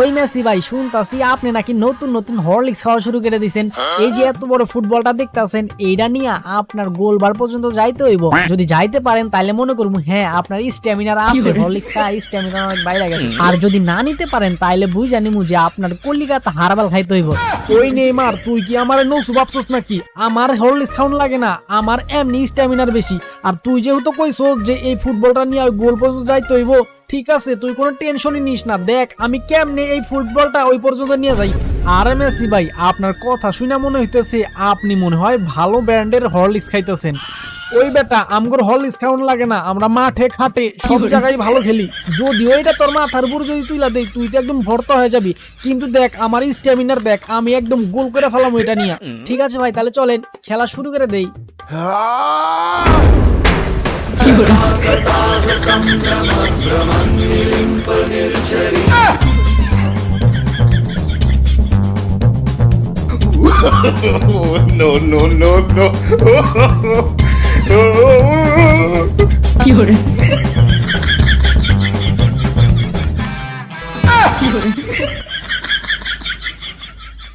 ওই মেসি ভাই শুনতাছি আপনি নাকি নতুন নতুন হরলিক্স খাওয়া শুরু করে দিয়েছেন। এই যে এত বড় ফুটবলটা দেখতাছেন, এইটা নিয়ে আপনার গোলবার পর্যন্ত যাইতে হইব। যদি যাইতে পারেন তাহলে মনে করবো হ্যাঁ আপনার স্ট্যামিনার আছে, হরলিক্স খায় স্ট্যামিনা অনেক বাইরে গেছে। আর যদি না নিতে পারেন তাহলে বুঝা নিমু যে আপনার কলিকাতা হারবাল খাইতে হইব। ওই নেইমার তুই কি আমার নসু ভাবছস নাকি? আমার হরলিক্স খাওয়ান লাগে না, আমার এমনি স্ট্যামিনার বেশি। আর তুই যেহেতু কইছস যে এই ফুটবলটা নিয়ে গোল পর্যন্ত যাইতে হইব, ঠিক আছে তুই কোনো টেনশনই নিস না। দেখ আমি কেমনে এই ফুটবলটা ওই পর্যন্ত নিয়ে যাই। আর মেসি ভাই আপনার কথা শুনে মনে হইতেছে আপনি মনে হয় ভালো ব্র্যান্ডের হরলিক্স খাইতেছেন। ওই বেটা আমগর হরলিক্স খাওয়ান লাগে না, আমরা মাঠে ঘাটে সব জায়গায় ভালো খেলি। যদি ওইটা তোর মাথার উপর যদি তুইলা দেই তুই তো একদম ভর্তা হয়ে যাবি। কিন্তু দেখ আমার স্ট্যামিনার দেখ, আমি একদম গোল করে ফেলাম ওইটা নিয়ে। ঠিক আছে ভাই তাহলে চলেন খেলা শুরু করে দেই। No, no, no, no. কি hore